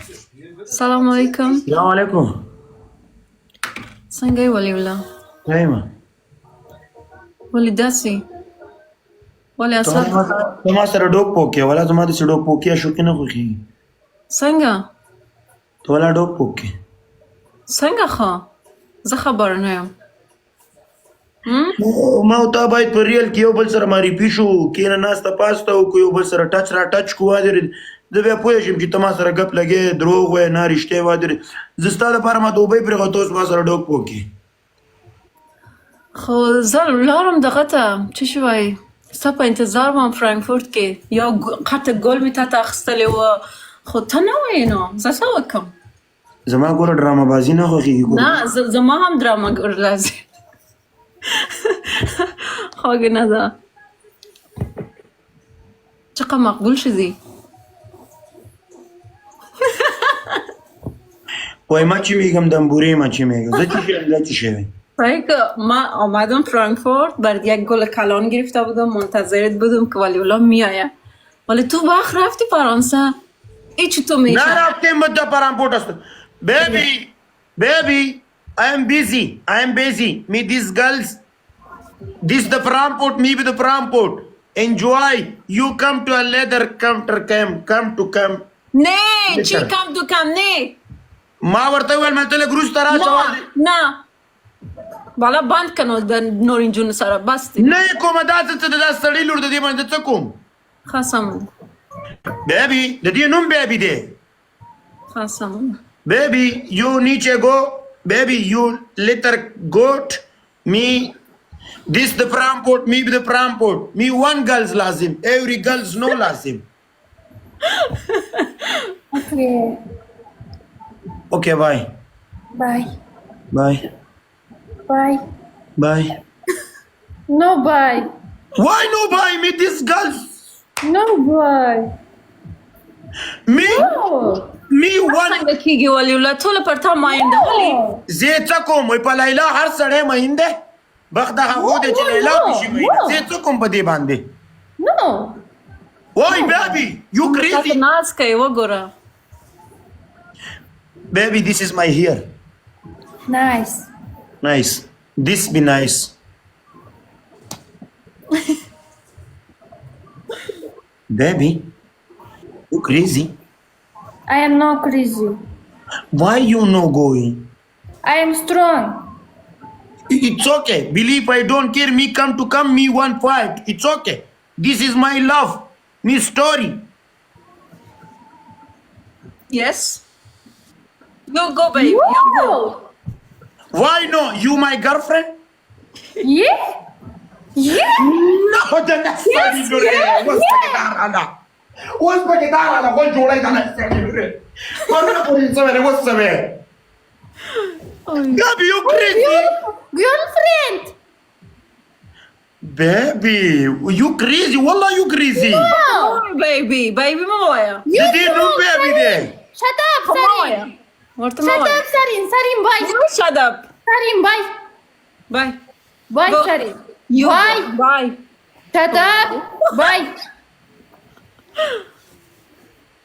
السلام علیکم. السلام علیکم. څنګه یې ولیالله؟ ښه ولې داسې؟ ولې اصل ته ما سره ډوک پوکې ولا زما داسې ډوک پوکې شوقي نه خوښېږي. څنګه؟ ته ولا ډوک پوکې څنګه ښه؟ زه خبر نه یم. ما او تا باید په ریل کې یو بل سره معرفي شو، کېنه ناسته پاسته وکړو، یو بل سره ټچ را ټچ کړو. زه بیا پوه شم چې ته ما سره ګپ لګې، دروغ وایې، نه رښتیا وایې. زه ستا دپاره ما دوبۍ پرېښوه، ته اوس ما سره ډوک پوکې. خو زه لاړم دغه ته، څه شي وایي، ستا په انتظار وم فرانکفورت کې. یو قطه ګل مې تا ته اخیستلې وه، خو ته نه وایې. نو زه څه وکړم؟ زما ګوره ډرامه بازي نه خوښېږي. نه زما هم ډرامه ګور راځي. خوږه نه ده. چقدر مقبول شدی. وای ما چی میگم دنبوری ما چی میگم. زه چی شدم چی شدی؟ که ما آمدم فرانکفورت، برای یک گل کلان گرفته بودم، منتظرت بودم که ولیullah میآید. ولی تو وقت رفتی فرانسه. ایچ تو میشه؟ نه رفتیم بده فرانکفورت است. Baby, I am busy. Me these girls, this the Frankfurt, me with the Frankfurt. Enjoy. You come to a leather counter come to come. نه چی کم تو کم نه. ما ورته ویل مې ته لږ وروسته راشه. نه بالا بند کنو د نورین جون سره بس دی. نه یې کومه دا څه د دا سړي لور د دې باندې څه کوم. خاصم Baby, د دې نوم baby دی. خاصم Baby, you need to go. Baby, you little goat. Me, this the Frankfurt, me the Frankfurt. Me one girls lazim. Every girls no lazim. Okay, bye. Bye. Bye. Bye. Bye. No bye. Why no bye? Me these girls. No bye. Me. No. Me one. څنګه کېږي ولیullah ټوله پر تا ماینده ولې؟ زه څه کوم وای په لیلا هر سړی مینده بخت هغه خو دی چې لیلا پشي مینده. زه څه کوم په دې باندې؟ No. وای baby, you crazy. تاسو ناز کوي وګوره. Baby, this is my hair. Nice. Nice. This be nice. Baby, you crazy? I am not crazy. Why you no going? I am strong. It's okay. Believe I don't care. Me come to come. Me one fight. It's okay. This is my love. Me story. Yes. You go baby. You go. Wow. Why no? You my girlfriend? Yeah. Yeah. No, the next time you do it. What's the guitar? What's the guitar? What's the guitar? What's the guitar? Baby, you crazy? Girlfriend. Baby, you crazy? Wallah, you crazy. Wow. Baby مویا. You didn't know baby there. Shut up, مویا. Sarin. ورته Shut مویا. up, Sarin. Sarin, bye. You shut up. Sarin, bye. Bye. Bye, Go. Sarin. You Bye. Bye. Shut up. Bye.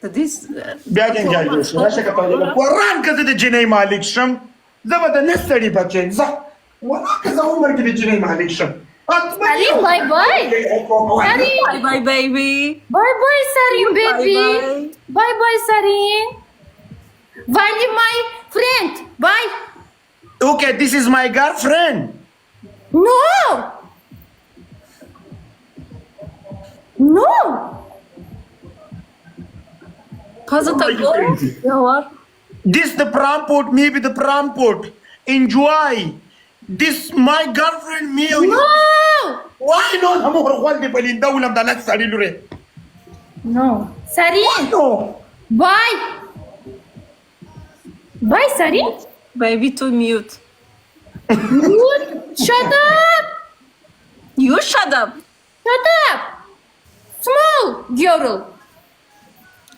This بیا جنجال جوړ شو. راشه که په قرآن که زه د جنۍ مالک شم زه به د نه سړي بچی یم. زه والله که زه عمر کې د جنۍ مالک شم. Sarin, bye bye. Sarin. Bye bye baby. Bye bye, Sarin, baby. Bye. Bye bye, Sarin. Wally, my friend. Bye. Okay, this is my girlfriend. No. No. Cousin go. Yawar. This the Frankfurt, maybe the Frankfurt. Enjoy. This my girlfriend, me. No. Why not? هم ورغول دی په لینده ولم د نس سړي لورې. No. Sarin. No. Bye. Bye, Sarin. Baby to mute. Mute. Shut up. You shut up. Shut up. Small girl.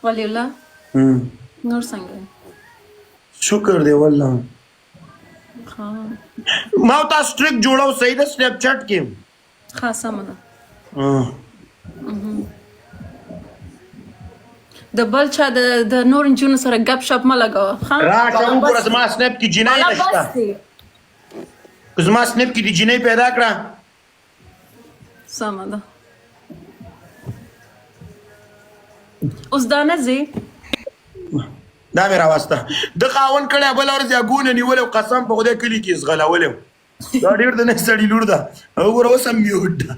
ولیullah. نور څنګه؟ شکر دی والله. ها. ما تا سټریک جوړاو صحیح ده سنیپ چیټ کې. خاصه منه. د بل چا د نور نجونو سره ګپ شپ مه لګوه راشه وګوره زما سنپ کې جینۍ نشته که زما سنپ کې دې جینۍ پیدا کړه سمه ده اوس دا نه ځې دا مې راوسته د خاوند کړی بله ورځ یا ګونه نیولی او قسم په خدای کلي کې ځغلولی و دا ډېر د نه سړي لور ده وګوره اوس هم میوټ ده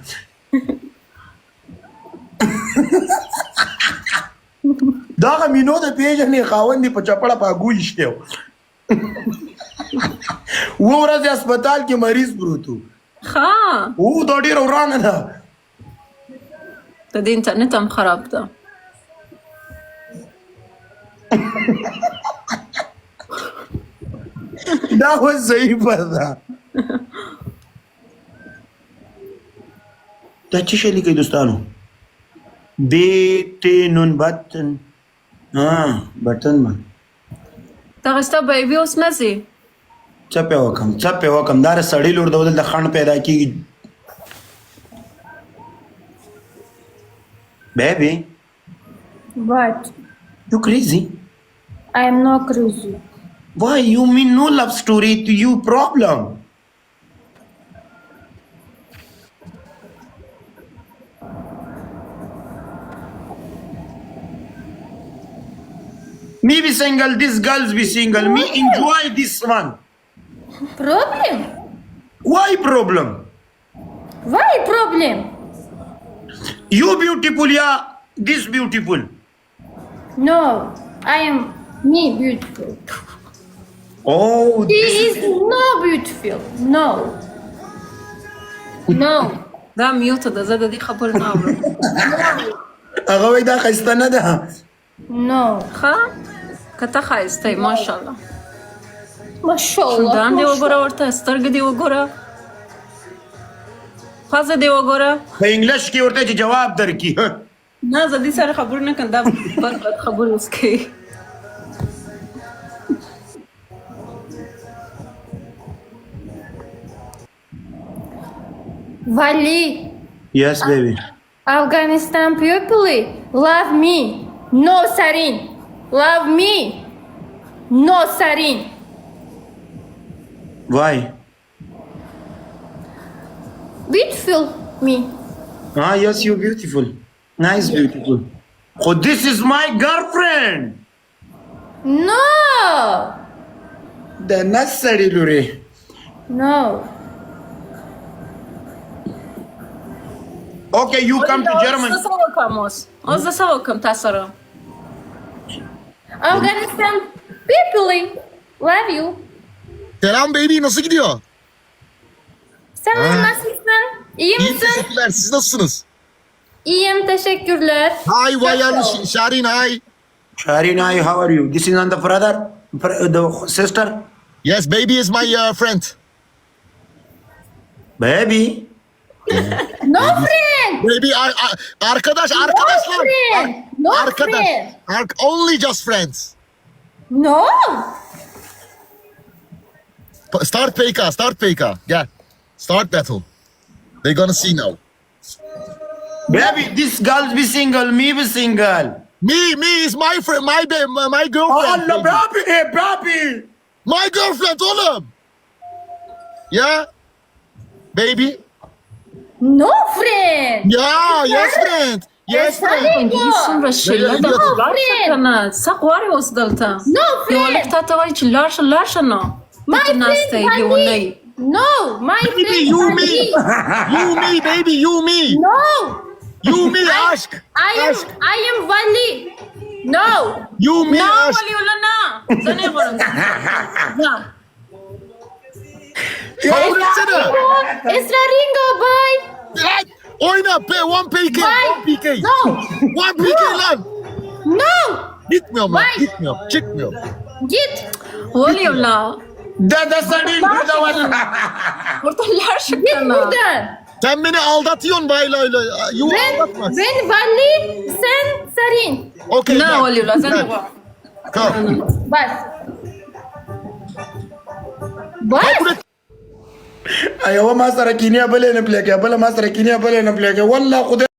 دغه مینو د پېژنې خاوند یې په چپړه په اګو ایشتی و اوه ورځې هسپتال کې مریض پروت و دا ډېره ورانه ده د دې انټرنټ هم خراب ده دا اوس ضعیفه ده دا څه شی لیکئ دوستانو نون بټن بټن من دغه ستا بیبي اوس نه ځې څه پې وکړم دا سړی لور ده دلته خنډ پیدا کېږي Baby, What? you crazy? I am not crazy. Why? You mean no love story to you problem? Me be single, these girls be single. Me enjoy this one. Problem? Why problem? Why problem? You beautiful, yeah. This beautiful. No, I am me beautiful. Oh, He is no beautiful. No. No. دا میوټه ده زه د دې خبرې نه اورم هغه وایي دا ښایسته نه ده No. ښه که ته ښایسته یې ماشاءالله MashaAllah. شونډان دې وګوره ورته سترګې دې وګوره پزه دې وګوره په انګلیش کې ورته چې جواب درکړي نه زه دې سره خبرې نه کوم دا بد خبرې اوس کوي Wali, Yes, baby. Afghanistan people love me. No sarin. Love me. No sarin. Why? Beautiful me. Yes, you're beautiful. Nice, beautiful. Oh, this is my girlfriend. No. The necessary lure. No. Okay, you come to Germany. زه څه وکړم اوس زه څه وکړم تا سره Afghanistan people love you. Selam baby, nasıl gidiyor? Sen nasılsın? İyi İyi, misin? teşekkürler. Siz nasılsınız? İyiyim, teşekkürler. Hi, Wayan, Sharin, hi. Sharina, how are you? This is not the brother, the sister? Yes, baby is my friend. Baby? No friend. Baby, arkadaşlar. friend. No Arkadaş. friend. Only just friends. No. Start PK. Gel. Start battle. They're gonna see now. Baby, this girl be single, me be single. Me is my friend, my girlfriend. Allah, baby. My girlfriend, oğlum. Yeah? Baby? No friend. Yeah, yes friend. Yes friend. دې څومره شیله ده لاړ شه که نه څه غواړې اوس دلته No یو friend. هلک تا ته وایي چې لاړ شه نه My دلته ناسته یې friend لیونۍ Wali. No, my Baby, friend you Wali. me. You me, baby, you me. No. You me, aşk. Aşk. I am Wali. No. You me, نه aşk. ولیوله نه زه نه غواړم نه Kabul etsene. Esra Ringo, bye. Lan, oyna be, 1 PK. Bye. 1 PK. No. 1 PK lan. No. Gitmiyorum lan, Bye. gitmiyorum. Çıkmıyorum. Git. ولیوله The sardine, the one. ورته لاړ شه Git که نه buradan. Sen beni aldatıyorsun baylayla. You aldatma. Ben Wali, sen Sarin. Okay. نه gel. ولیوله زه نه Gel. غواړم Kalk. Bas. Bas. Kabul et. Aywa, ma sara kinia bale na pleke, bale ma sara kinia bale na pleke. Wallah,